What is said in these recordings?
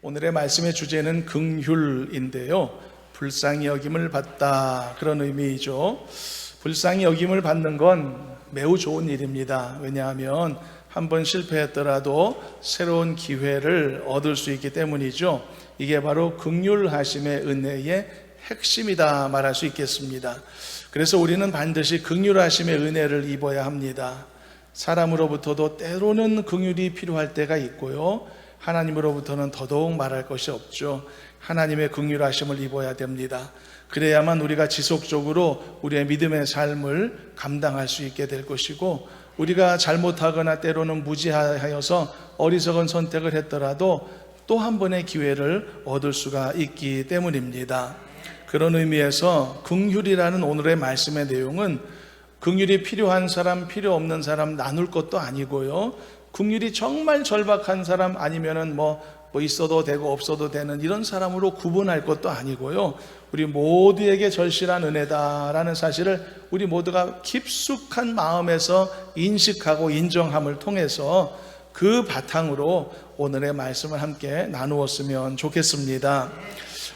오늘의 말씀의 주제는 긍휼인데요. 불쌍히 여김을 받다, 그런 의미이죠. 불쌍히 여김을 받는 건 매우 좋은 일입니다. 왜냐하면 한번 실패했더라도 새로운 기회를 얻을 수 있기 때문이죠. 이게 바로 긍휼하심의 은혜의 핵심이다 말할 수 있겠습니다. 그래서 우리는 반드시 긍휼하심의 은혜를 입어야 합니다. 사람으로부터도 때로는 긍휼이 필요할 때가 있고요, 하나님으로부터는 더더욱 말할 것이 없죠. 하나님의 긍휼하심을 입어야 됩니다. 그래야만 우리가 지속적으로 우리의 믿음의 삶을 감당할 수 있게 될 것이고, 우리가 잘못하거나 때로는 무지하여서 어리석은 선택을 했더라도 또 한 번의 기회를 얻을 수가 있기 때문입니다. 그런 의미에서 긍휼이라는 오늘의 말씀의 내용은 긍휼이 필요한 사람, 필요 없는 사람 나눌 것도 아니고요, 긍휼이 정말 절박한 사람 아니면은 뭐 있어도 되고 없어도 되는 이런 사람으로 구분할 것도 아니고요, 우리 모두에게 절실한 은혜다라는 사실을 우리 모두가 깊숙한 마음에서 인식하고 인정함을 통해서 그 바탕으로 오늘의 말씀을 함께 나누었으면 좋겠습니다.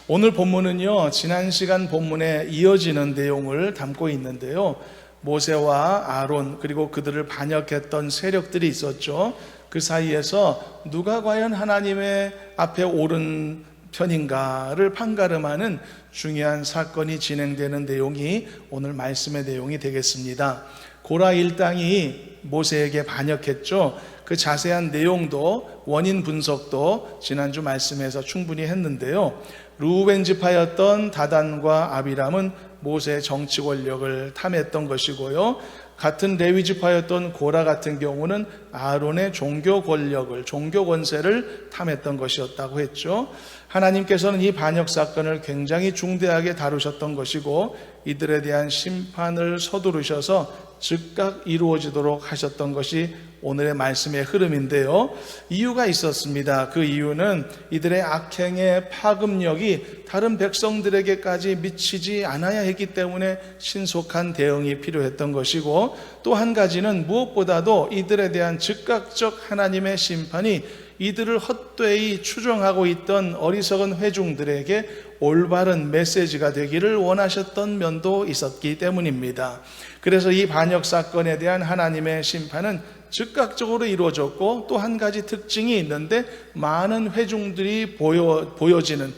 오늘 본문은요, 지난 시간 본문에 이어지는 내용을 담고 있는데요, 모세와 아론 그리고 그들을 반역했던 세력들이 있었죠. 그 사이에서 누가 과연 하나님의 앞에 옳은 편인가를 판가름하는 중요한 사건이 진행되는 내용이 오늘 말씀의 내용이 되겠습니다. 고라 일당이 모세에게 반역했죠. 그 자세한 내용도 원인 분석도 지난주 말씀에서 충분히 했는데요, 르우벤 지파였던 다단과 아비람은 모세의 정치 권력을 탐했던 것이고요, 같은 레위 지파였던 고라 같은 경우는 아론의 종교 권력을, 종교 권세를 탐했던 것이었다고 했죠. 하나님께서는 이 반역 사건을 굉장히 중대하게 다루셨던 것이고, 이들에 대한 심판을 서두르셔서 즉각 이루어지도록 하셨던 것이 오늘의 말씀의 흐름인데요, 이유가 있었습니다. 그 이유는 이들의 악행의 파급력이 다른 백성들에게까지 미치지 않아야 했기 때문에 신속한 대응이 필요했던 것이고, 또 한 가지는 무엇보다도 이들에 대한 즉각적 하나님의 심판이 이들을 헛되이 추종하고 있던 어리석은 회중들에게 올바른 메시지가 되기를 원하셨던 면도 있었기 때문입니다. 그래서 이 반역 사건에 대한 하나님의 심판은 즉각적으로 이루어졌고, 또 한 가지 특징이 있는데 많은 회중들이 보여지는,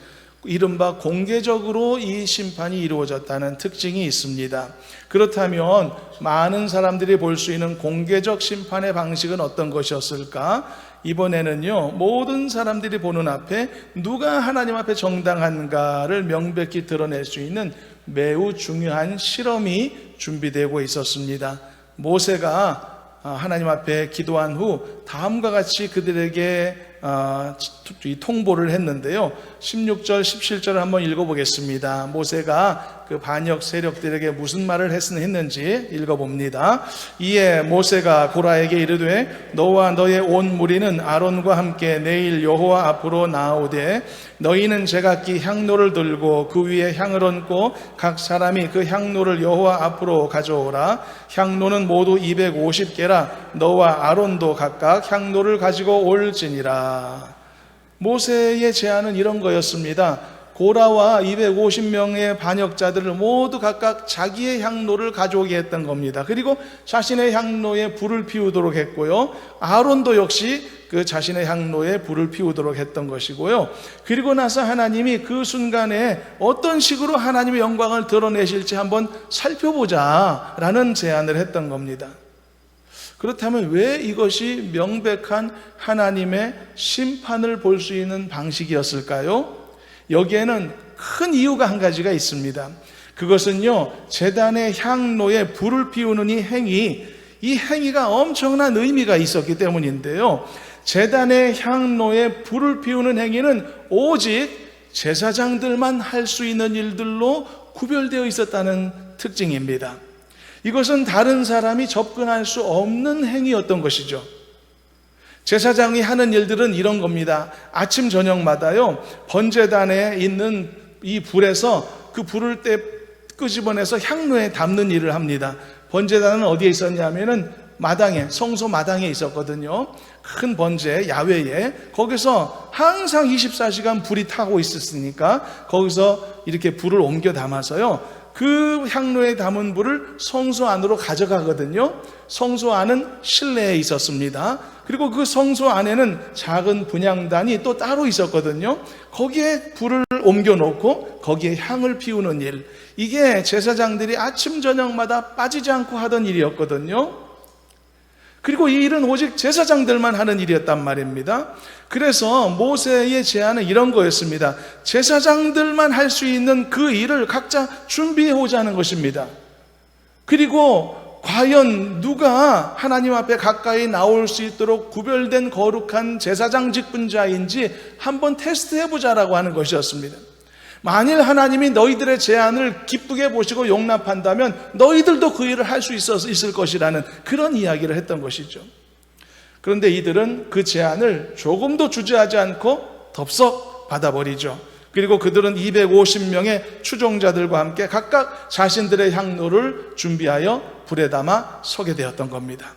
이른바 공개적으로 이 심판이 이루어졌다는 특징이 있습니다. 그렇다면 많은 사람들이 볼 수 있는 공개적 심판의 방식은 어떤 것이었을까? 이번에는요, 모든 사람들이 보는 앞에 누가 하나님 앞에 정당한가를 명백히 드러낼 수 있는 매우 중요한 실험이 준비되고 있었습니다. 모세가 하나님 앞에 기도한 후 다음과 같이 그들에게 통보를 했는데요, 16절 17절을 한번 읽어보겠습니다. 모세가 그 반역 세력들에게 무슨 말을 했는지 읽어봅니다. 이에 모세가 고라에게 이르되 너와 너의 온 무리는 아론과 함께 내일 여호와 앞으로 나아오되 너희는 제각기 향로를 들고 그 위에 향을 얹고 각 사람이 그 향로를 여호와 앞으로 가져오라. 향로는 모두 250개라. 너와 아론도 각각 향로를 가지고 올지니라. 모세의 제안은 이런 거였습니다. 고라와 250명의 반역자들을 모두 각각 자기의 향로를 가져오게 했던 겁니다. 그리고 자신의 향로에 불을 피우도록 했고요, 아론도 역시 그 자신의 향로에 불을 피우도록 했던 것이고요, 그리고 나서 하나님이 그 순간에 어떤 식으로 하나님의 영광을 드러내실지 한번 살펴보자 라는 제안을 했던 겁니다. 그렇다면 왜 이것이 명백한 하나님의 심판을 볼 수 있는 방식이었을까요? 여기에는 큰 이유가 한 가지가 있습니다. 그것은요, 제단의 향로에 불을 피우는 이 행위가 엄청난 의미가 있었기 때문인데요, 제단의 향로에 불을 피우는 행위는 오직 제사장들만 할 수 있는 일들로 구별되어 있었다는 특징입니다. 이것은 다른 사람이 접근할 수 없는 행위였던 것이죠. 제사장이 하는 일들은 이런 겁니다. 아침 저녁마다요, 번제단에 있는 이 불에서 그 불을 끄집어내서 향로에 담는 일을 합니다. 번제단은 어디에 있었냐면은 마당에, 성소 마당에 있었거든요. 큰 번제 야외에. 거기서 항상 24시간 불이 타고 있었으니까 거기서 이렇게 불을 옮겨 담아서요, 그 향로에 담은 불을 성소 안으로 가져가거든요. 성소 안은 실내에 있었습니다. 그리고 그 성소 안에는 작은 분향단이 또 따로 있었거든요. 거기에 불을 옮겨 놓고 거기에 향을 피우는 일, 이게 제사장들이 아침 저녁마다 빠지지 않고 하던 일이었거든요. 그리고 이 일은 오직 제사장들만 하는 일이었단 말입니다. 그래서 모세의 제안은 이런 거였습니다. 제사장들만 할 수 있는 그 일을 각자 준비해 오자는 것입니다. 그리고 과연 누가 하나님 앞에 가까이 나올 수 있도록 구별된 거룩한 제사장 직분자인지 한번 테스트해 보자라고 하는 것이었습니다. 만일 하나님이 너희들의 제안을 기쁘게 보시고 용납한다면 너희들도 그 일을 할 수 있을 것이라는 그런 이야기를 했던 것이죠. 그런데 이들은 그 제안을 조금도 주저하지 않고 덥석 받아버리죠. 그리고 그들은 250명의 추종자들과 함께 각각 자신들의 향로를 준비하여 불에 담아 서게 되었던 겁니다.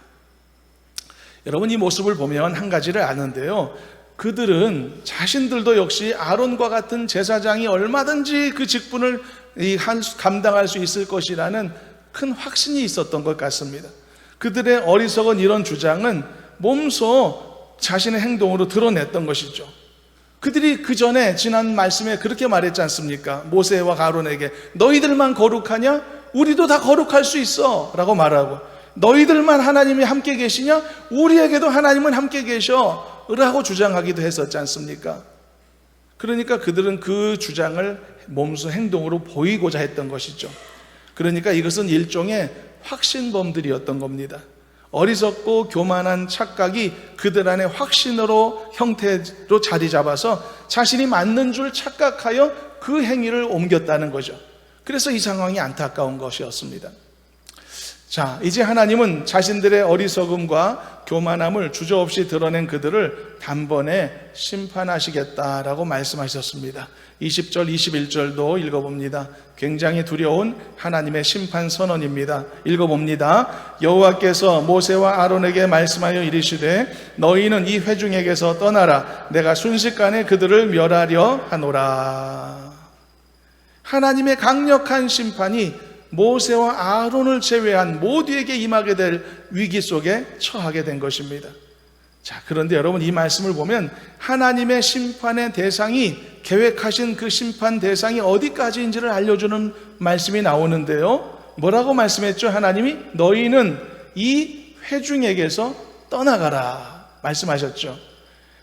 여러분, 이 모습을 보면 한 가지를 아는데요, 그들은 자신들도 역시 아론과 같은 제사장이 얼마든지 그 직분을 감당할 수 있을 것이라는 큰 확신이 있었던 것 같습니다. 그들의 어리석은 이런 주장은 몸소 자신의 행동으로 드러냈던 것이죠. 그들이 그 전에 지난 말씀에 그렇게 말했지 않습니까? 모세와 아론에게 너희들만 거룩하냐? 우리도 다 거룩할 수 있어 라고 말하고, 너희들만 하나님이 함께 계시냐? 우리에게도 하나님은 함께 계셔 라고 주장하기도 했었지 않습니까? 그러니까 그들은 그 주장을 몸소 행동으로 보이고자 했던 것이죠. 그러니까 이것은 일종의 확신범들이었던 겁니다. 어리석고 교만한 착각이 그들 안에 확신으로 형태로 자리 잡아서 자신이 맞는 줄 착각하여 그 행위를 옮겼다는 거죠. 그래서 이 상황이 안타까운 것이었습니다. 자, 이제 하나님은 자신들의 어리석음과 교만함을 주저없이 드러낸 그들을 단번에 심판하시겠다라고 말씀하셨습니다. 20절, 21절도 읽어봅니다. 굉장히 두려운 하나님의 심판 선언입니다. 읽어봅니다. 여호와께서 모세와 아론에게 말씀하여 이르시되 너희는 이 회중에게서 떠나라. 내가 순식간에 그들을 멸하려 하노라. 하나님의 강력한 심판이 모세와 아론을 제외한 모두에게 임하게 될 위기 속에 처하게 된 것입니다. 자, 그런데 여러분, 이 말씀을 보면 하나님의 심판의 대상이, 계획하신 그 심판 대상이 어디까지인지를 알려주는 말씀이 나오는데요, 뭐라고 말씀했죠? 하나님이 너희는 이 회중에게서 떠나가라 말씀하셨죠.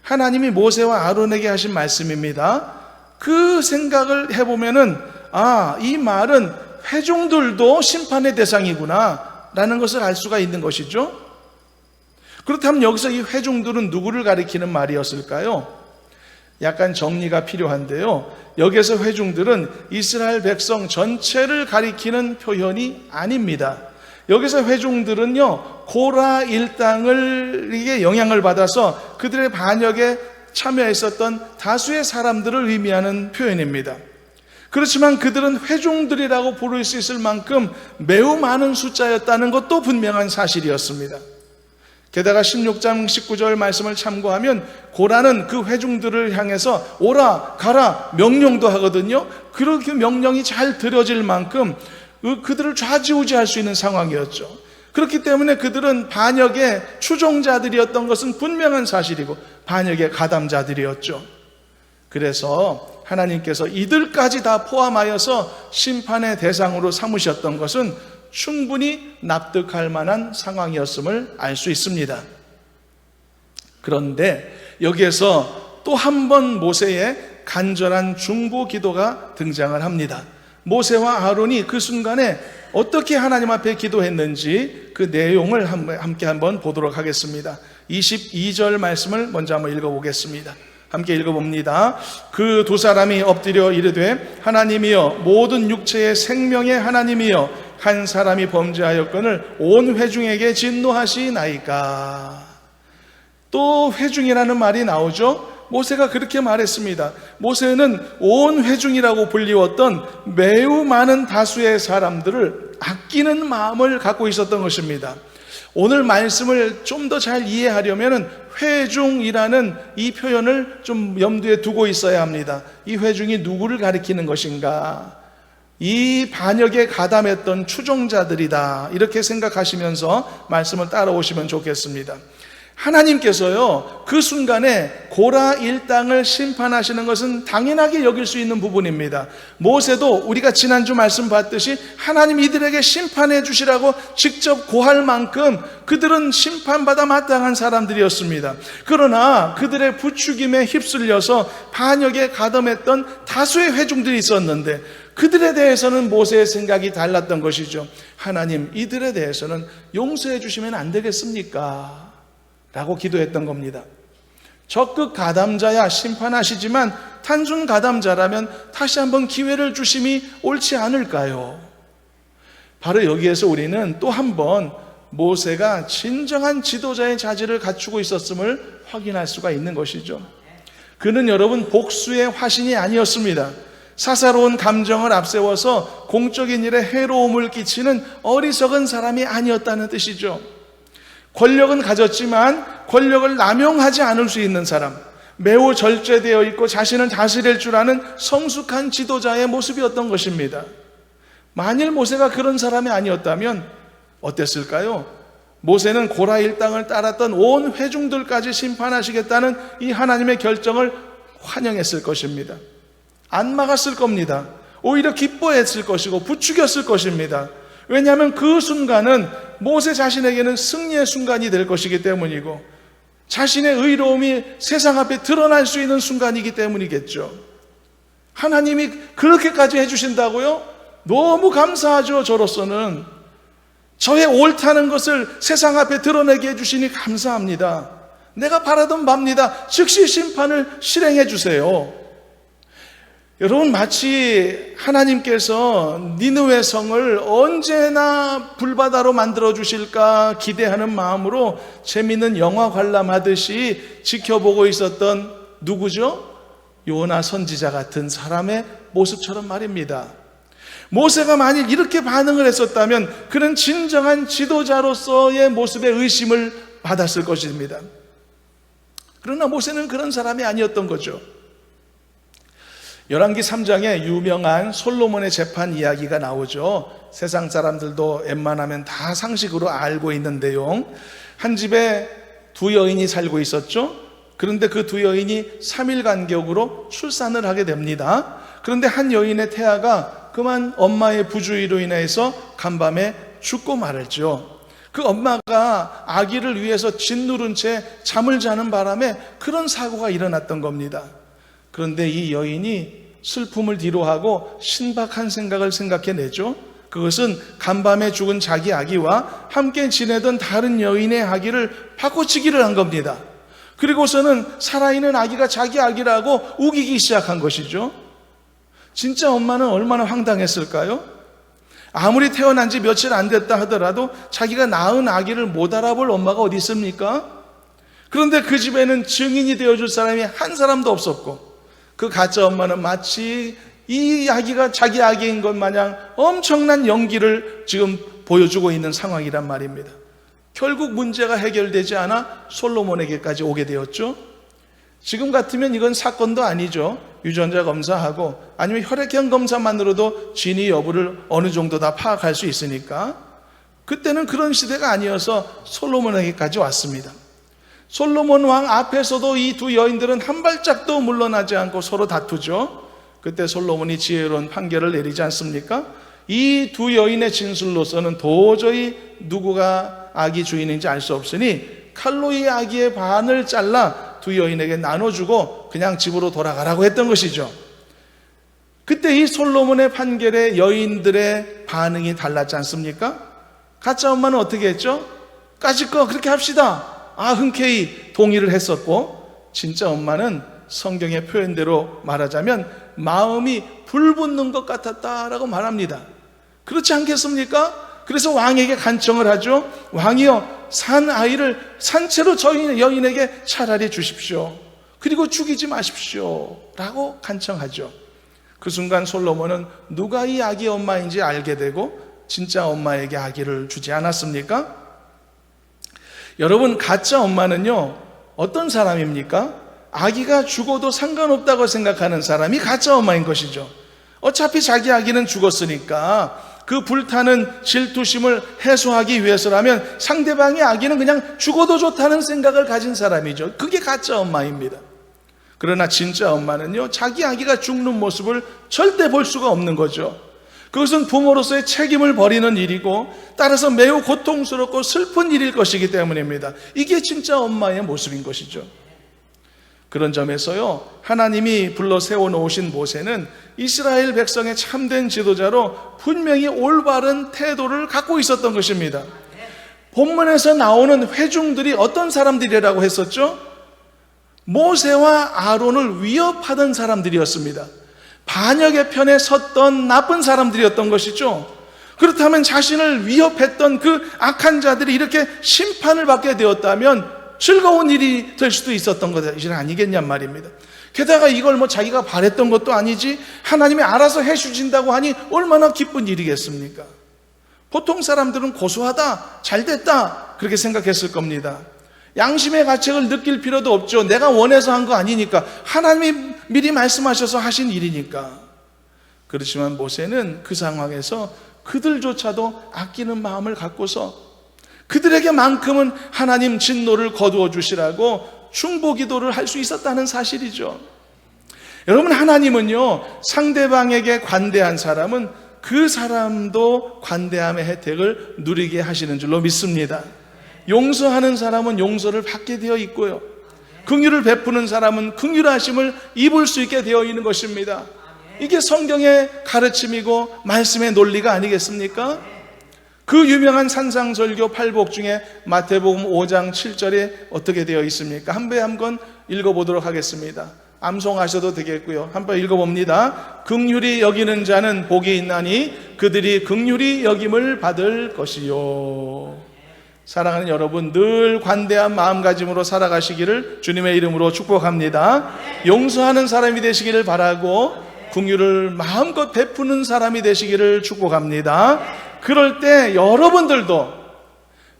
하나님이 모세와 아론에게 하신 말씀입니다. 그 생각을 해보면은, 이 말은 회중들도 심판의 대상이구나 라는 것을 알 수가 있는 것이죠. 그렇다면 여기서 이 회중들은 누구를 가리키는 말이었을까요? 약간 정리가 필요한데요, 여기서 회중들은 이스라엘 백성 전체를 가리키는 표현이 아닙니다. 여기서 회중들은요, 고라 일당을 이게 영향을 받아서 그들의 반역에 참여했었던 다수의 사람들을 의미하는 표현입니다. 그렇지만 그들은 회중들이라고 부를 수 있을 만큼 매우 많은 숫자였다는 것도 분명한 사실이었습니다. 게다가 16장 19절 말씀을 참고하면 고라는 그 회중들을 향해서 오라 가라 명령도 하거든요. 그렇게 명령이 잘 들어질 만큼 그들을 좌지우지할 수 있는 상황이었죠. 그렇기 때문에 그들은 반역의 추종자들이었던 것은 분명한 사실이고 반역의 가담자들이었죠. 그래서 하나님께서 이들까지 다 포함하여서 심판의 대상으로 삼으셨던 것은 충분히 납득할 만한 상황이었음을 알 수 있습니다. 그런데 여기에서 또 한 번 모세의 간절한 중보 기도가 등장을 합니다. 모세와 아론이 그 순간에 어떻게 하나님 앞에 기도했는지 그 내용을 함께 한번 보도록 하겠습니다. 22절 말씀을 먼저 한번 읽어보겠습니다. 함께 읽어봅니다. 그 두 사람이 엎드려 이르되 하나님이여 모든 육체의 생명의 하나님이여 한 사람이 범죄하였거늘 온 회중에게 진노하시나이까. 또 회중이라는 말이 나오죠. 모세가 그렇게 말했습니다. 모세는 온 회중이라고 불리웠던 매우 많은 다수의 사람들을 아끼는 마음을 갖고 있었던 것입니다. 오늘 말씀을 좀 더 잘 이해하려면 회중이라는 이 표현을 좀 염두에 두고 있어야 합니다. 이 회중이 누구를 가리키는 것인가? 이 반역에 가담했던 추종자들이다, 이렇게 생각하시면서 말씀을 따라오시면 좋겠습니다. 하나님께서요, 그 순간에 고라 일당을 심판하시는 것은 당연하게 여길 수 있는 부분입니다. 모세도 우리가 지난주 말씀 봤듯이 하나님 이들에게 심판해 주시라고 직접 고할 만큼 그들은 심판받아 마땅한 사람들이었습니다. 그러나 그들의 부추김에 휩쓸려서 반역에 가담했던 다수의 회중들이 있었는데 그들에 대해서는 모세의 생각이 달랐던 것이죠. 하나님, 이들에 대해서는 용서해 주시면 안 되겠습니까? 라고 기도했던 겁니다. 적극 가담자야 심판하시지만 단순 가담자라면 다시 한번 기회를 주심이 옳지 않을까요? 바로 여기에서 우리는 또 한번 모세가 진정한 지도자의 자질을 갖추고 있었음을 확인할 수가 있는 것이죠. 그는 여러분 복수의 화신이 아니었습니다. 사사로운 감정을 앞세워서 공적인 일에 해로움을 끼치는 어리석은 사람이 아니었다는 뜻이죠. 권력은 가졌지만 권력을 남용하지 않을 수 있는 사람, 매우 절제되어 있고 자신을 다스릴 줄 아는 성숙한 지도자의 모습이었던 것입니다. 만일 모세가 그런 사람이 아니었다면 어땠을까요? 모세는 고라 일당을 따랐던 온 회중들까지 심판하시겠다는 이 하나님의 결정을 환영했을 것입니다. 안 막았을 겁니다. 오히려 기뻐했을 것이고 부추겼을 것입니다. 왜냐하면 그 순간은 모세 자신에게는 승리의 순간이 될 것이기 때문이고 자신의 의로움이 세상 앞에 드러날 수 있는 순간이기 때문이겠죠. 하나님이 그렇게까지 해주신다고요? 너무 감사하죠. 저로서는 저의 옳다는 것을 세상 앞에 드러내게 해주시니 감사합니다. 내가 바라던 바입니다. 즉시 심판을 실행해 주세요. 여러분, 마치 하나님께서 니느웨 성을 언제나 불바다로 만들어 주실까 기대하는 마음으로 재미있는 영화 관람하듯이 지켜보고 있었던 누구죠? 요나 선지자 같은 사람의 모습처럼 말입니다. 모세가 만일 이렇게 반응을 했었다면 그는 진정한 지도자로서의 모습에 의심을 받았을 것입니다. 그러나 모세는 그런 사람이 아니었던 거죠. 열왕기 3장에 유명한 솔로몬의 재판 이야기가 나오죠. 세상 사람들도 웬만하면 다 상식으로 알고 있는 내용. 한 집에 두 여인이 살고 있었죠. 그런데 그 두 여인이 3일 간격으로 출산을 하게 됩니다. 그런데 한 여인의 태아가 그만 엄마의 부주의로 인해서 간밤에 죽고 말았죠. 그 엄마가 아기를 위해서 짓누른 채 잠을 자는 바람에 그런 사고가 일어났던 겁니다. 그런데 이 여인이 슬픔을 뒤로하고 신박한 생각을 생각해내죠. 그것은 간밤에 죽은 자기 아기와 함께 지내던 다른 여인의 아기를 바꿔치기를 한 겁니다. 그리고서는 살아있는 아기가 자기 아기라고 우기기 시작한 것이죠. 진짜 엄마는 얼마나 황당했을까요? 아무리 태어난 지 며칠 안 됐다 하더라도 자기가 낳은 아기를 못 알아볼 엄마가 어디 있습니까? 그런데 그 집에는 증인이 되어줄 사람이 한 사람도 없었고 그 가짜 엄마는 마치 이 아기가 자기 아기인 것 마냥 엄청난 연기를 지금 보여주고 있는 상황이란 말입니다. 결국 문제가 해결되지 않아 솔로몬에게까지 오게 되었죠. 지금 같으면 이건 사건도 아니죠. 유전자 검사하고 아니면 혈액형 검사만으로도 진위 여부를 어느 정도 다 파악할 수 있으니까. 그때는 그런 시대가 아니어서 솔로몬에게까지 왔습니다. 솔로몬 왕 앞에서도 이 두 여인들은 한 발짝도 물러나지 않고 서로 다투죠. 그때 솔로몬이 지혜로운 판결을 내리지 않습니까? 이 두 여인의 진술로서는 도저히 누구가 아기 주인인지 알 수 없으니 칼로 이 아기의 반을 잘라 두 여인에게 나눠주고 그냥 집으로 돌아가라고 했던 것이죠. 그때 이 솔로몬의 판결에 여인들의 반응이 달랐지 않습니까? 가짜 엄마는 어떻게 했죠? 까짓 거 그렇게 합시다. 흔쾌히 동의를 했었고, 진짜 엄마는 성경의 표현대로 말하자면 마음이 불붙는 것 같았다라고 말합니다. 그렇지 않겠습니까? 그래서 왕에게 간청을 하죠. 왕이여, 산 아이를 산채로 저 여인에게 차라리 주십시오. 그리고 죽이지 마십시오 라고 간청하죠. 그 순간 솔로몬은 누가 이 아기 엄마인지 알게 되고 진짜 엄마에게 아기를 주지 않았습니까? 여러분, 가짜 엄마는요, 어떤 사람입니까? 아기가 죽어도 상관없다고 생각하는 사람이 가짜 엄마인 것이죠. 어차피 자기 아기는 죽었으니까 그 불타는 질투심을 해소하기 위해서라면 상대방의 아기는 그냥 죽어도 좋다는 생각을 가진 사람이죠. 그게 가짜 엄마입니다. 그러나 진짜 엄마는요, 자기 아기가 죽는 모습을 절대 볼 수가 없는 거죠. 그것은 부모로서의 책임을 버리는 일이고 따라서 매우 고통스럽고 슬픈 일일 것이기 때문입니다. 이게 진짜 엄마의 모습인 것이죠. 그런 점에서요, 하나님이 불러 세워놓으신 모세는 이스라엘 백성의 참된 지도자로 분명히 올바른 태도를 갖고 있었던 것입니다. 본문에서 나오는 회중들이 어떤 사람들이라고 했었죠? 모세와 아론을 위협하던 사람들이었습니다. 반역의 편에 섰던 나쁜 사람들이었던 것이죠. 그렇다면 자신을 위협했던 그 악한 자들이 이렇게 심판을 받게 되었다면 즐거운 일이 될 수도 있었던 것이 아니겠냔 말입니다. 게다가 이걸 자기가 바랬던 것도 아니지 하나님이 알아서 해주신다고 하니 얼마나 기쁜 일이겠습니까? 보통 사람들은 고소하다, 잘됐다 그렇게 생각했을 겁니다. 양심의 가책을 느낄 필요도 없죠. 내가 원해서 한 거 아니니까, 하나님이 미리 말씀하셔서 하신 일이니까. 그렇지만 모세는 그 상황에서 그들조차도 아끼는 마음을 갖고서 그들에게만큼은 하나님 진노를 거두어 주시라고 중보기도를 할 수 있었다는 사실이죠. 여러분, 하나님은요, 상대방에게 관대한 사람은 그 사람도 관대함의 혜택을 누리게 하시는 줄로 믿습니다. 용서하는 사람은 용서를 받게 되어 있고요, 긍휼을 베푸는 사람은 긍휼하심을 입을 수 있게 되어 있는 것입니다. 이게 성경의 가르침이고 말씀의 논리가 아니겠습니까? 그 유명한 산상설교 팔복 중에 마태복음 5장 7절에 어떻게 되어 있습니까? 한번 읽어보도록 하겠습니다. 암송하셔도 되겠고요. 한번 읽어봅니다. 긍휼히 여기는 자는 복이 있나니 그들이 긍휼히 여김을 받을 것이요. 사랑하는 여러분, 늘 관대한 마음가짐으로 살아가시기를 주님의 이름으로 축복합니다. 용서하는 사람이 되시기를 바라고 긍휼을 마음껏 베푸는 사람이 되시기를 축복합니다. 그럴 때 여러분들도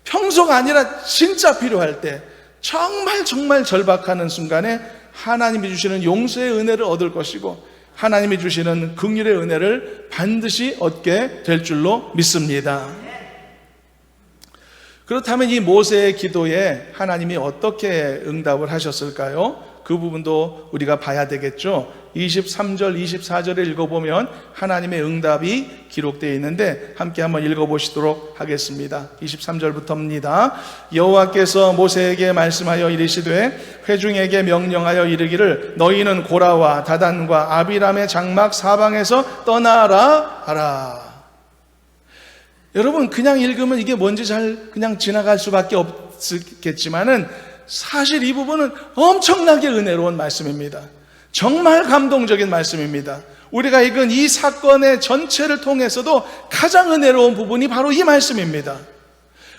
평소가 아니라 진짜 필요할 때, 정말 절박하는 순간에 하나님이 주시는 용서의 은혜를 얻을 것이고 하나님이 주시는 긍휼의 은혜를 반드시 얻게 될 줄로 믿습니다. 그렇다면 이 모세의 기도에 하나님이 어떻게 응답을 하셨을까요? 그 부분도 우리가 봐야 되겠죠. 23절, 24절을 읽어보면 하나님의 응답이 기록되어 있는데 함께 한번 읽어보시도록 하겠습니다. 23절부터입니다. 여호와께서 모세에게 말씀하여 이르시되 회중에게 명령하여 이르기를 너희는 고라와 다단과 아비람의 장막 사방에서 떠나라 하라. 여러분, 그냥 읽으면 이게 뭔지 그냥 지나갈 수밖에 없겠지만은 사실 이 부분은 엄청나게 은혜로운 말씀입니다. 정말 감동적인 말씀입니다. 우리가 읽은 이 사건의 전체를 통해서도 가장 은혜로운 부분이 바로 이 말씀입니다.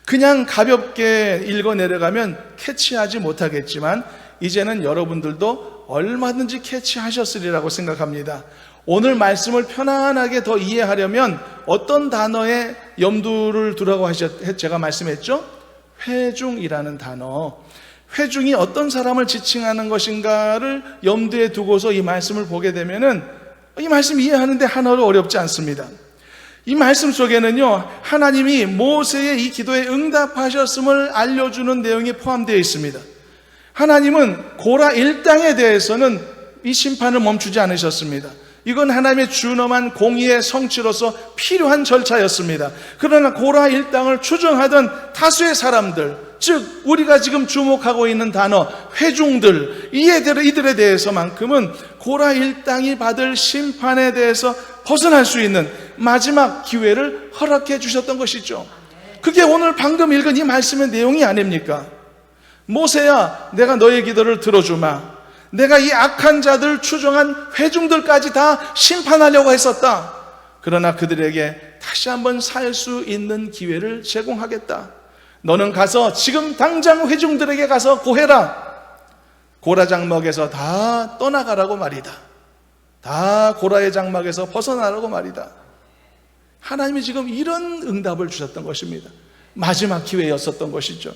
그냥 가볍게 읽어 내려가면 캐치하지 못하겠지만 이제는 여러분들도 얼마든지 캐치하셨으리라고 생각합니다. 오늘 말씀을 편안하게 더 이해하려면 어떤 단어에 염두를 두라고 제가 말씀했죠? 회중이라는 단어. 회중이 어떤 사람을 지칭하는 것인가를 염두에 두고서 이 말씀을 보게 되면은 이 말씀 이해하는데 하나도 어렵지 않습니다. 이 말씀 속에는요, 하나님이 모세의 이 기도에 응답하셨음을 알려주는 내용이 포함되어 있습니다. 하나님은 고라 일당에 대해서는 이 심판을 멈추지 않으셨습니다. 이건 하나님의 준엄한 공의의 성취로서 필요한 절차였습니다. 그러나 고라 일당을 추종하던 다수의 사람들, 즉 우리가 지금 주목하고 있는 단어 회중들, 이들에 대해서만큼은 고라 일당이 받을 심판에 대해서 벗어날 수 있는 마지막 기회를 허락해 주셨던 것이죠. 그게 오늘 방금 읽은 이 말씀의 내용이 아닙니까? 모세야, 내가 너의 기도를 들어주마. 내가 이 악한 자들 추종한 회중들까지 다 심판하려고 했었다. 그러나 그들에게 다시 한번 살 수 있는 기회를 제공하겠다. 너는 가서 지금 당장 회중들에게 가서 고해라. 고라 장막에서 다 떠나가라고 말이다. 다 고라의 장막에서 벗어나라고 말이다. 하나님이 지금 이런 응답을 주셨던 것입니다. 마지막 기회였었던 것이죠.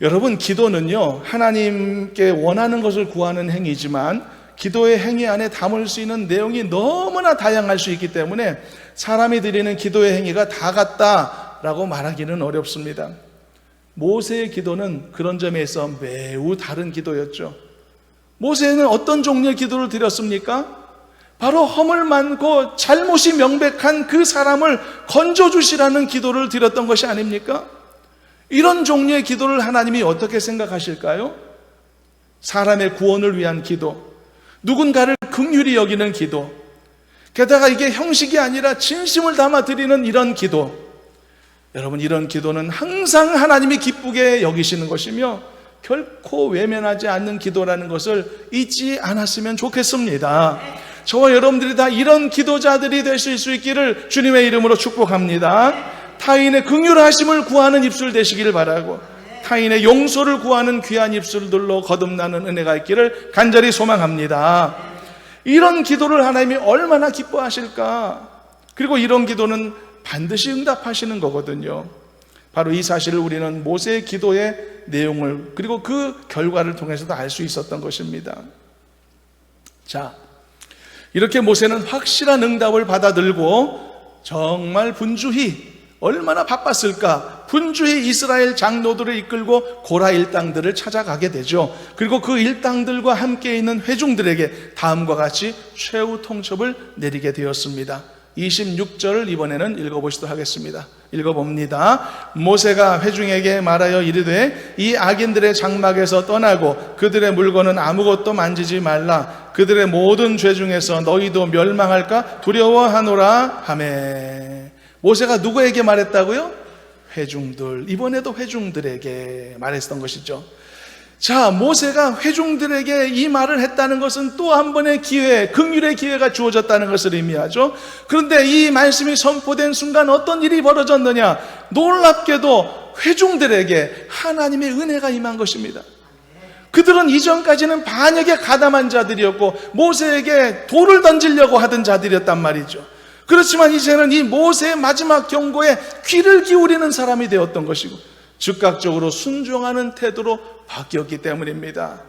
여러분, 기도는요, 하나님께 원하는 것을 구하는 행위지만 기도의 행위 안에 담을 수 있는 내용이 너무나 다양할 수 있기 때문에 사람이 드리는 기도의 행위가 다 같다라고 말하기는 어렵습니다. 모세의 기도는 그런 점에서 매우 다른 기도였죠. 모세는 어떤 종류의 기도를 드렸습니까? 바로 허물 많고 잘못이 명백한 그 사람을 건져주시라는 기도를 드렸던 것이 아닙니까? 이런 종류의 기도를 하나님이 어떻게 생각하실까요? 사람의 구원을 위한 기도, 누군가를 긍휼히 여기는 기도, 게다가 이게 형식이 아니라 진심을 담아 드리는 이런 기도, 여러분, 이런 기도는 항상 하나님이 기쁘게 여기시는 것이며 결코 외면하지 않는 기도라는 것을 잊지 않았으면 좋겠습니다. 저와 여러분들이 다 이런 기도자들이 되실 수 있기를 주님의 이름으로 축복합니다. 타인의 긍휼하심을 구하는 입술 되시기를 바라고, 타인의 용서를 구하는 귀한 입술들로 거듭나는 은혜가 있기를 간절히 소망합니다. 이런 기도를 하나님이 얼마나 기뻐하실까? 그리고 이런 기도는 반드시 응답하시는 거거든요. 바로 이 사실을 우리는 모세의 기도의 내용을, 그리고 그 결과를 통해서도 알 수 있었던 것입니다. 자, 이렇게 모세는 확실한 응답을 받아들고 정말 분주히, 얼마나 바빴을까, 분주히 이스라엘 장로들을 이끌고 고라 일당들을 찾아가게 되죠. 그리고 그 일당들과 함께 있는 회중들에게 다음과 같이 최후 통첩을 내리게 되었습니다. 26절을 이번에는 읽어보시도록 하겠습니다. 읽어봅니다. 모세가 회중에게 말하여 이르되 이 악인들의 장막에서 떠나고 그들의 물건은 아무것도 만지지 말라. 그들의 모든 죄 중에서 너희도 멸망할까 두려워하노라 하매. 모세가 누구에게 말했다고요? 회중들, 이번에도 회중들에게 말했던 것이죠. 자, 모세가 회중들에게 이 말을 했다는 것은 또 한 번의 기회, 긍휼의 기회가 주어졌다는 것을 의미하죠. 그런데 이 말씀이 선포된 순간 어떤 일이 벌어졌느냐? 놀랍게도 회중들에게 하나님의 은혜가 임한 것입니다. 그들은 이전까지는 반역에 가담한 자들이었고 모세에게 돌을 던지려고 하던 자들이었단 말이죠. 그렇지만 이제는 이 모세의 마지막 경고에 귀를 기울이는 사람이 되었던 것이고 즉각적으로 순종하는 태도로 바뀌었기 때문입니다.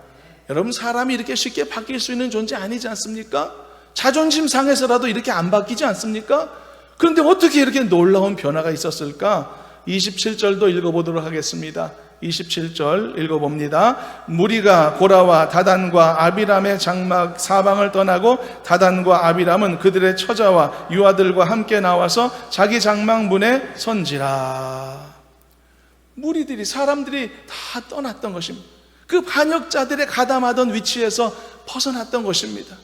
여러분, 사람이 이렇게 쉽게 바뀔 수 있는 존재 아니지 않습니까? 자존심 상해서라도 이렇게 안 바뀌지 않습니까? 그런데 어떻게 이렇게 놀라운 변화가 있었을까? 27절도 읽어보도록 하겠습니다. 27절 읽어봅니다. 무리가 고라와 다단과 아비람의 장막 사방을 떠나고 다단과 아비람은 그들의 처자와 유아들과 함께 나와서 자기 장막 문에 선지라. 무리들이, 사람들이 다 떠났던 것입니다. 그 반역자들의 가담하던 위치에서 벗어났던 것입니다.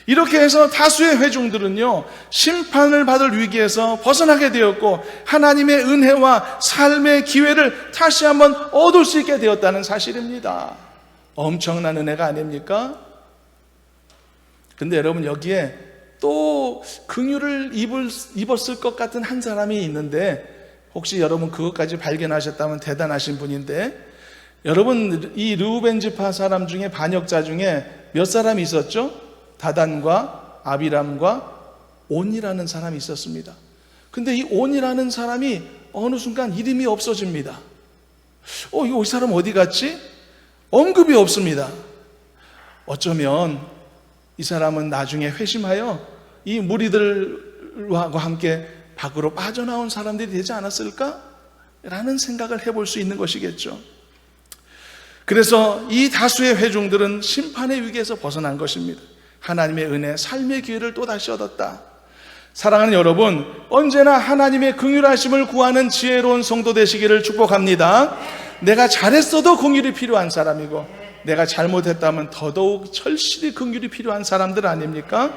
이렇게 해서 다수의 회중들은요, 심판을 받을 위기에서 벗어나게 되었고 하나님의 은혜와 삶의 기회를 다시 한번 얻을 수 있게 되었다는 사실입니다. 엄청난 은혜가 아닙니까? 근데 여러분, 여기에 또 긍휼을 입었을 것 같은 한 사람이 있는데, 혹시 여러분 그것까지 발견하셨다면 대단하신 분인데, 여러분, 이 르우벤 지파 사람 중에, 반역자 중에 몇 사람이 있었죠? 다단과 아비람과 온이라는 사람이 있었습니다. 근데 이 온이라는 사람이 어느 순간 이름이 없어집니다. 이 사람 어디 갔지? 언급이 없습니다. 어쩌면 이 사람은 나중에 회심하여 이 무리들과 함께 밖으로 빠져나온 사람들이 되지 않았을까? 라는 생각을 해볼 수 있는 것이겠죠. 그래서 이 다수의 회중들은 심판의 위기에서 벗어난 것입니다. 하나님의 은혜, 삶의 기회를 또다시 얻었다. 사랑하는 여러분, 언제나 하나님의 긍휼하심을 구하는 지혜로운 성도 되시기를 축복합니다. 내가 잘했어도 긍휼이 필요한 사람이고 내가 잘못했다면 더더욱 절실히 긍휼이 필요한 사람들 아닙니까?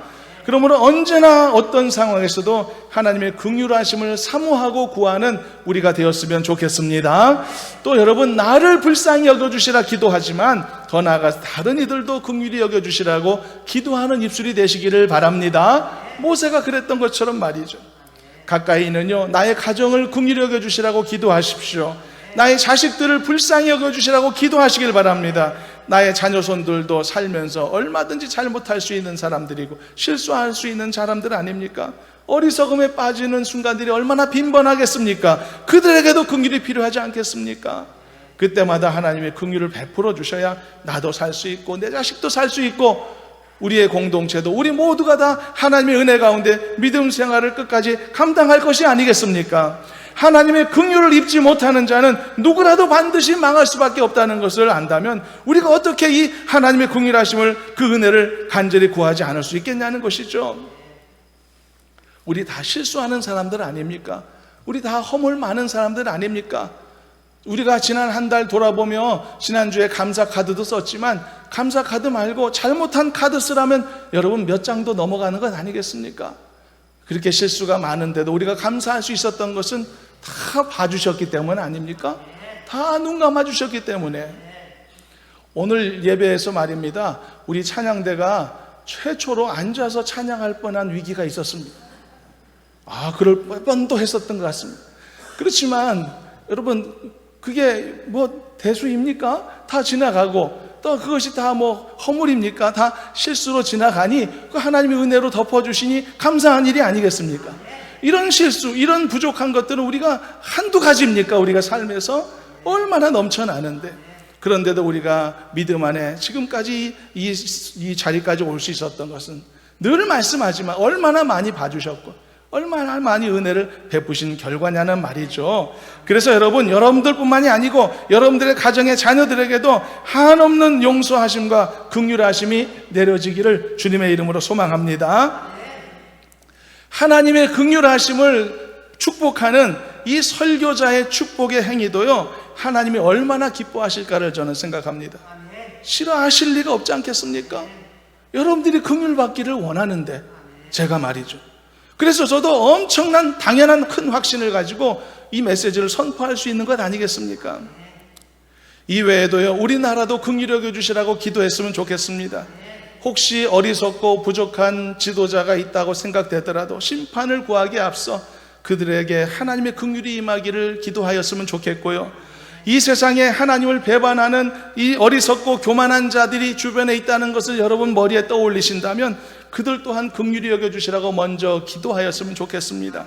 그러므로 언제나 어떤 상황에서도 하나님의 긍휼하심을 사모하고 구하는 우리가 되었으면 좋겠습니다. 또 여러분, 나를 불쌍히 여겨주시라 기도하지만 더 나아가서 다른 이들도 긍휼히 여겨주시라고 기도하는 입술이 되시기를 바랍니다. 모세가 그랬던 것처럼 말이죠. 가까이는요, 나의 가정을 긍휼히 여겨주시라고 기도하십시오. 나의 자식들을 불쌍히 여겨주시라고 기도하시길 바랍니다. 나의 자녀손들도 살면서 얼마든지 잘못할 수 있는 사람들이고 실수할 수 있는 사람들 아닙니까? 어리석음에 빠지는 순간들이 얼마나 빈번하겠습니까? 그들에게도 긍휼이 필요하지 않겠습니까? 그때마다 하나님의 긍휼을 베풀어 주셔야 나도 살 수 있고 내 자식도 살 수 있고 우리의 공동체도 우리 모두가 다 하나님의 은혜 가운데 믿음 생활을 끝까지 감당할 것이 아니겠습니까? 하나님의 긍휼을 입지 못하는 자는 누구라도 반드시 망할 수밖에 없다는 것을 안다면 우리가 어떻게 이 하나님의 긍휼하심을, 그 은혜를 간절히 구하지 않을 수 있겠냐는 것이죠. 우리 다 실수하는 사람들 아닙니까? 우리 다 허물 많은 사람들 아닙니까? 우리가 지난 한 달 돌아보며 지난주에 감사 카드도 썼지만 감사 카드 말고 잘못한 카드 쓰라면 여러분 몇 장도 넘어가는 것 아니겠습니까? 그렇게 실수가 많은데도 우리가 감사할 수 있었던 것은 다 봐주셨기 때문 아닙니까? 다 눈 감아주셨기 때문에. 오늘 예배에서 말입니다, 우리 찬양대가 최초로 앉아서 찬양할 뻔한 위기가 있었습니다. 그럴 뻔도 했었던 것 같습니다. 그렇지만 여러분, 그게 뭐 대수입니까? 다 지나가고 또 그것이 다 뭐 허물입니까? 다 실수로 지나가니 그 하나님의 은혜로 덮어주시니 감사한 일이 아니겠습니까? 이런 실수, 이런 부족한 것들은 우리가 한두 가지입니까? 우리가 삶에서 얼마나 넘쳐나는데, 그런데도 우리가 믿음 안에 지금까지 이 자리까지 올 수 있었던 것은 늘 말씀하지만 얼마나 많이 봐주셨고 얼마나 많이 은혜를 베푸신 결과냐는 말이죠. 그래서 여러분들뿐만이 아니고 여러분들의 가정의 자녀들에게도 한없는 용서하심과 긍휼하심이 내려지기를 주님의 이름으로 소망합니다. 하나님의 긍휼하심을 축복하는 이 설교자의 축복의 행위도요, 하나님이 얼마나 기뻐하실까를 저는 생각합니다. 싫어하실 리가 없지 않겠습니까? 여러분들이 긍휼 받기를 원하는데, 제가 말이죠. 그래서 저도 엄청난 당연한 큰 확신을 가지고 이 메시지를 선포할 수 있는 것 아니겠습니까? 이외에도요, 우리나라도 긍휼히 여겨주시라고 기도했으면 좋겠습니다. 혹시 어리석고 부족한 지도자가 있다고 생각되더라도 심판을 구하기에 앞서 그들에게 하나님의 긍휼이 임하기를 기도하였으면 좋겠고요, 이 세상에 하나님을 배반하는 이 어리석고 교만한 자들이 주변에 있다는 것을 여러분 머리에 떠올리신다면 그들 또한 긍휼히 여겨주시라고 먼저 기도하였으면 좋겠습니다.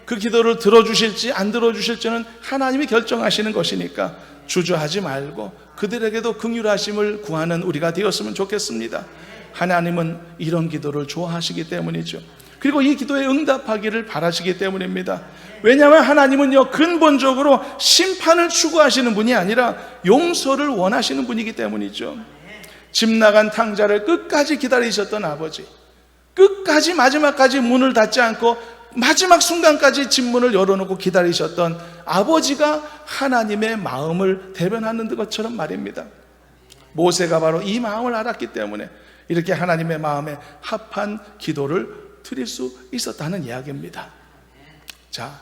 그 기도를 들어주실지 안 들어주실지는 하나님이 결정하시는 것이니까 주저하지 말고 그들에게도 긍휼하심을 구하는 우리가 되었으면 좋겠습니다. 하나님은 이런 기도를 좋아하시기 때문이죠. 그리고 이 기도에 응답하기를 바라시기 때문입니다. 왜냐하면 하나님은요, 근본적으로 심판을 추구하시는 분이 아니라 용서를 원하시는 분이기 때문이죠. 집 나간 탕자를 끝까지 기다리셨던 아버지, 끝까지 마지막까지 문을 닫지 않고 마지막 순간까지 집 문을 열어놓고 기다리셨던 아버지가 하나님의 마음을 대변하는 것처럼 말입니다. 모세가 바로 이 마음을 알았기 때문에 이렇게 하나님의 마음에 합한 기도를 드릴 수 있었다는 이야기입니다. 자,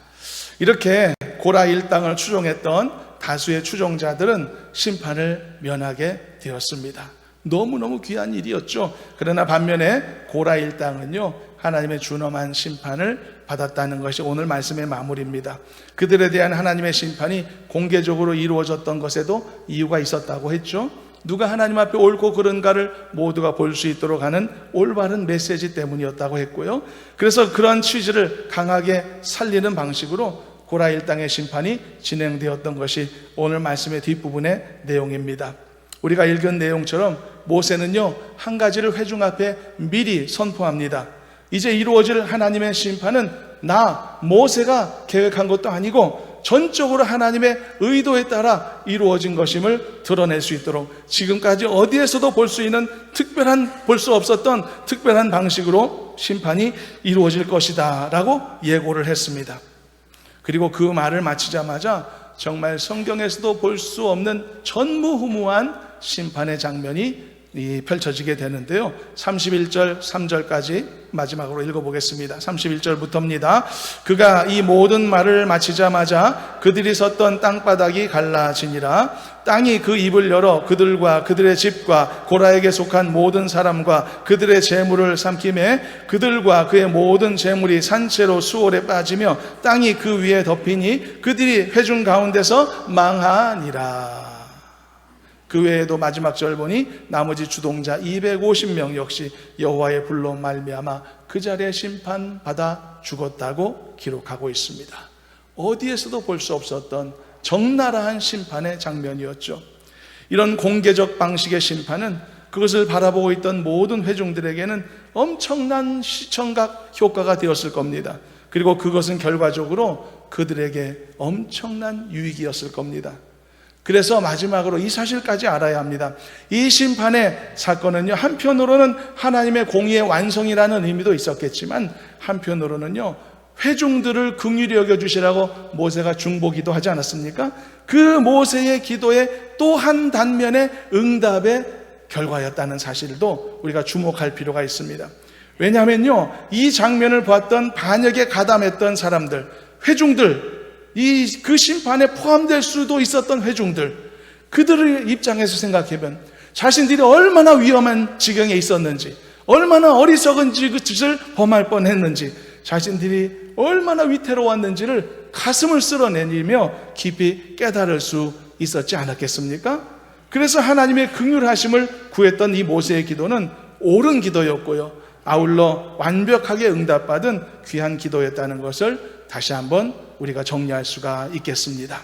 이렇게 고라 일당을 추종했던 다수의 추종자들은 심판을 면하게 되었습니다. 너무너무 귀한 일이었죠. 그러나 반면에 고라 일당은요, 하나님의 준엄한 심판을 받았다는 것이 오늘 말씀의 마무리입니다. 그들에 대한 하나님의 심판이 공개적으로 이루어졌던 것에도 이유가 있었다고 했죠. 누가 하나님 앞에 옳고 그른가를 모두가 볼 수 있도록 하는 올바른 메시지 때문이었다고 했고요, 그래서 그런 취지를 강하게 살리는 방식으로 고라 일당의 심판이 진행되었던 것이 오늘 말씀의 뒷부분의 내용입니다. 우리가 읽은 내용처럼 모세는요, 한 가지를 회중 앞에 미리 선포합니다. 이제 이루어질 하나님의 심판은 나 모세가 계획한 것도 아니고 전적으로 하나님의 의도에 따라 이루어진 것임을 드러낼 수 있도록 지금까지 어디에서도 볼 수 있는 볼 수 없었던 특별한 방식으로 심판이 이루어질 것이다 라고 예고를 했습니다. 그리고 그 말을 마치자마자 정말 성경에서도 볼 수 없는 전무후무한 심판의 장면이 펼쳐지게 되는데요, 31절 3절까지 마지막으로 읽어보겠습니다. 31절부터입니다. 그가 이 모든 말을 마치자마자 그들이 섰던 땅바닥이 갈라지니라. 땅이 그 입을 열어 그들과 그들의 집과 고라에게 속한 모든 사람과 그들의 재물을 삼키매 그들과 그의 모든 재물이 산채로 수월에 빠지며 땅이 그 위에 덮이니 그들이 회중 가운데서 망하니라. 그 외에도 마지막 절 보니 나머지 주동자 250명 역시 여호와의 불로 말미암아 그 자리에 심판받아 죽었다고 기록하고 있습니다. 어디에서도 볼 수 없었던 적나라한 심판의 장면이었죠. 이런 공개적 방식의 심판은 그것을 바라보고 있던 모든 회중들에게는 엄청난 시청각 효과가 되었을 겁니다. 그리고 그것은 결과적으로 그들에게 엄청난 유익이었을 겁니다. 그래서 마지막으로 이 사실까지 알아야 합니다. 이 심판의 사건은요, 한편으로는 하나님의 공의의 완성이라는 의미도 있었겠지만 한편으로는요, 회중들을 긍휼히 여겨주시라고 모세가 중보기도 하지 않았습니까? 그 모세의 기도의 또 한 단면의 응답의 결과였다는 사실도 우리가 주목할 필요가 있습니다. 왜냐하면요, 이 장면을 보았던 반역에 가담했던 사람들, 회중들, 그 심판에 포함될 수도 있었던 회중들, 그들의 입장에서 생각해보면 자신들이 얼마나 위험한 지경에 있었는지, 얼마나 어리석은 짓을 범할 뻔했는지, 자신들이 얼마나 위태로웠는지를 가슴을 쓸어내리며 깊이 깨달을 수 있었지 않았겠습니까? 그래서 하나님의 긍휼하심을 구했던 이 모세의 기도는 옳은 기도였고요, 아울러 완벽하게 응답받은 귀한 기도였다는 것을 다시 한번 우리가 정리할 수가 있겠습니다.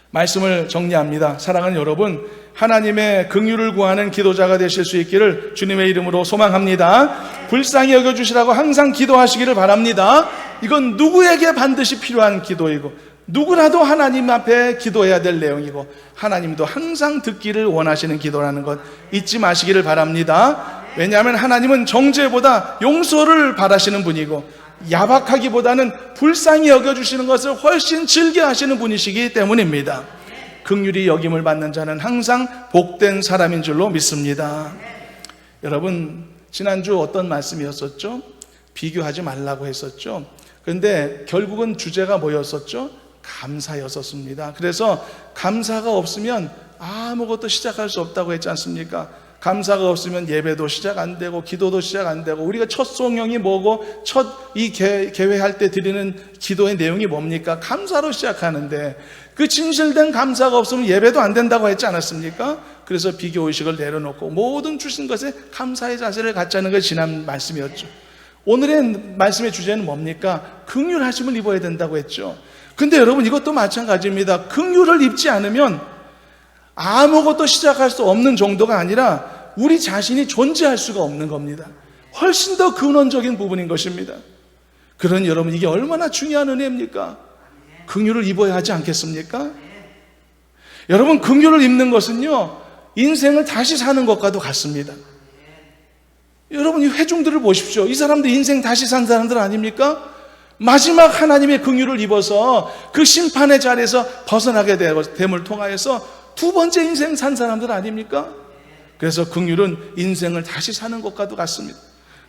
말씀을 정리합니다. 사랑하는 여러분, 하나님의 긍휼을 구하는 기도자가 되실 수 있기를 주님의 이름으로 소망합니다. 불쌍히 여겨주시라고 항상 기도하시기를 바랍니다. 이건 누구에게 반드시 필요한 기도이고 누구라도 하나님 앞에 기도해야 될 내용이고 하나님도 항상 듣기를 원하시는 기도라는 것 잊지 마시기를 바랍니다. 왜냐하면 하나님은 정죄보다 용서를 바라시는 분이고 야박하기보다는 불쌍히 여겨주시는 것을 훨씬 즐겨하시는 분이시기 때문입니다. 긍휼히 여김을 받는 자는 항상 복된 사람인 줄로 믿습니다. 여러분, 지난주 어떤 말씀이었었죠? 비교하지 말라고 했었죠. 그런데 결국은 주제가 뭐였었죠? 감사였었습니다. 그래서 감사가 없으면 아무것도 시작할 수 없다고 했지 않습니까? 감사가 없으면 예배도 시작 안 되고 기도도 시작 안 되고, 우리가 첫 송영이 뭐고 첫 이 개회할 때 드리는 기도의 내용이 뭡니까? 감사로 시작하는데 그 진실된 감사가 없으면 예배도 안 된다고 했지 않았습니까? 그래서 비교의식을 내려놓고 모든 주신 것에 감사의 자세를 갖자는 게 지난 말씀이었죠. 오늘의 말씀의 주제는 뭡니까? 긍휼하심을 입어야 된다고 했죠. 근데 여러분, 이것도 마찬가지입니다. 긍휼을 입지 않으면 아무것도 시작할 수 없는 정도가 아니라 우리 자신이 존재할 수가 없는 겁니다. 훨씬 더 근원적인 부분인 것입니다. 그러니 여러분, 이게 얼마나 중요한 은혜입니까? 긍휼을 입어야 하지 않겠습니까? 여러분, 긍휼을 입는 것은요, 인생을 다시 사는 것과도 같습니다. 여러분, 이 회중들을 보십시오. 이 사람들 인생 다시 산 사람들 아닙니까? 마지막 하나님의 긍휼을 입어서 그 심판의 자리에서 벗어나게 됨을 통하여서 두 번째 인생 산 사람들 아닙니까? 그래서 긍휼은 인생을 다시 사는 것과도 같습니다.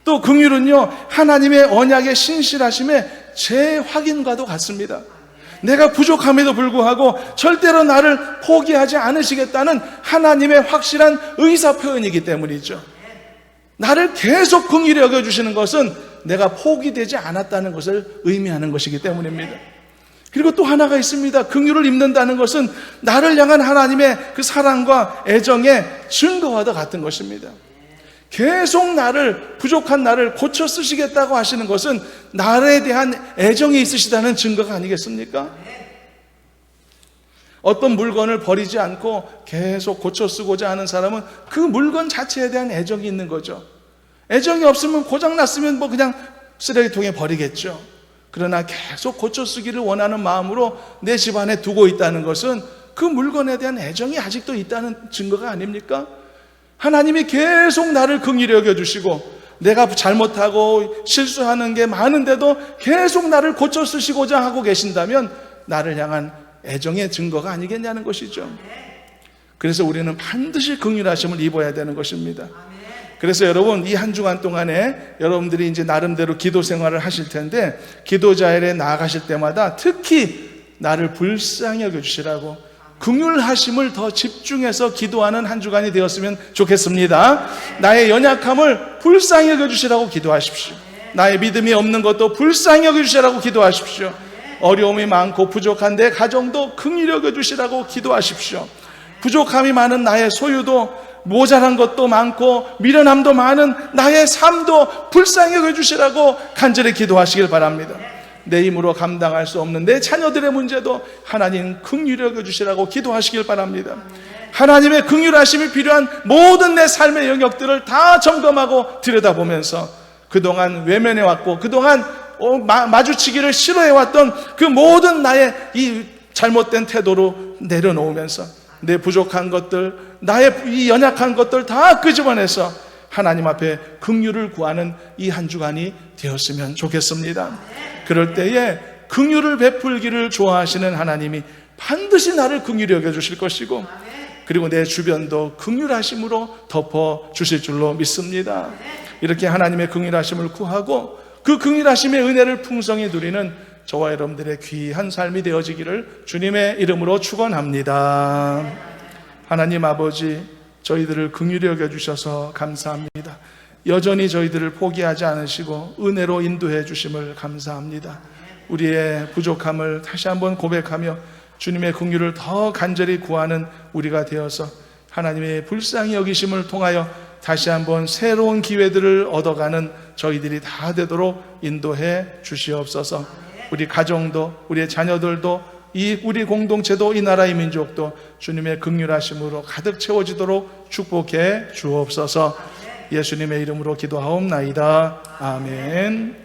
또 긍휼은요, 하나님의 언약의 신실하심의 재확인과도 같습니다. 내가 부족함에도 불구하고 절대로 나를 포기하지 않으시겠다는 하나님의 확실한 의사 표현이기 때문이죠. 나를 계속 긍휼히 여겨주시는 것은 내가 포기되지 않았다는 것을 의미하는 것이기 때문입니다. 그리고 또 하나가 있습니다. 긍휼을 입는다는 것은 나를 향한 하나님의 그 사랑과 애정의 증거와도 같은 것입니다. 계속 부족한 나를 고쳐 쓰시겠다고 하시는 것은 나에 대한 애정이 있으시다는 증거가 아니겠습니까? 어떤 물건을 버리지 않고 계속 고쳐 쓰고자 하는 사람은 그 물건 자체에 대한 애정이 있는 거죠. 애정이 없으면 고장났으면 그냥 쓰레기통에 버리겠죠. 그러나 계속 고쳐 쓰기를 원하는 마음으로 내 집안에 두고 있다는 것은 그 물건에 대한 애정이 아직도 있다는 증거가 아닙니까? 하나님이 계속 나를 긍휼히 여겨주시고 내가 잘못하고 실수하는 게 많은데도 계속 나를 고쳐 쓰시고자 하고 계신다면 나를 향한 애정의 증거가 아니겠냐는 것이죠. 그래서 우리는 반드시 긍휼하심을 입어야 되는 것입니다. 그래서 여러분, 이 한 주간 동안에 여러분들이 이제 나름대로 기도 생활을 하실 텐데, 기도자일에 나아가실 때마다 특히 나를 불쌍히 여겨주시라고 긍휼하심을 더 집중해서 기도하는 한 주간이 되었으면 좋겠습니다. 나의 연약함을 불쌍히 여겨주시라고 기도하십시오. 나의 믿음이 없는 것도 불쌍히 여겨주시라고 기도하십시오. 어려움이 많고 부족한 내 가정도 긍휼히 여겨주시라고 기도하십시오. 부족함이 많은 나의 소유도, 모자란 것도 많고 미련함도 많은 나의 삶도 불쌍히 여겨주시라고 간절히 기도하시길 바랍니다. 내 힘으로 감당할 수 없는 내 자녀들의 문제도 하나님 긍휼히 여겨주시라고 기도하시길 바랍니다. 하나님의 긍휼하심이 필요한 모든 내 삶의 영역들을 다 점검하고 들여다보면서 그동안 외면해왔고 그동안 마주치기를 싫어해왔던 그 모든 나의 이 잘못된 태도로 내려놓으면서 내 부족한 것들, 나의 이 연약한 것들 다 끄집어내서 하나님 앞에 긍휼을 구하는 이 한 주간이 되었으면 좋겠습니다. 그럴 때에 긍휼을 베풀기를 좋아하시는 하나님이 반드시 나를 긍휼히 여겨주실 것이고 그리고 내 주변도 긍휼하심으로 덮어주실 줄로 믿습니다. 이렇게 하나님의 긍휼하심을 구하고 그 긍휼하심의 은혜를 풍성히 누리는 저와 여러분들의 귀한 삶이 되어지기를 주님의 이름으로 축원합니다. 하나님 아버지, 저희들을 긍휼히 여겨주셔서 감사합니다. 여전히 저희들을 포기하지 않으시고 은혜로 인도해 주심을 감사합니다. 우리의 부족함을 다시 한번 고백하며 주님의 긍휼을 더 간절히 구하는 우리가 되어서 하나님의 불쌍히 여기심을 통하여 다시 한번 새로운 기회들을 얻어가는 저희들이 다 되도록 인도해 주시옵소서. 우리 가정도, 우리의 자녀들도, 우리 공동체도, 이 나라의 민족도 주님의 긍휼하심으로 가득 채워지도록 축복해 주옵소서. 예수님의 이름으로 기도하옵나이다. 아멘.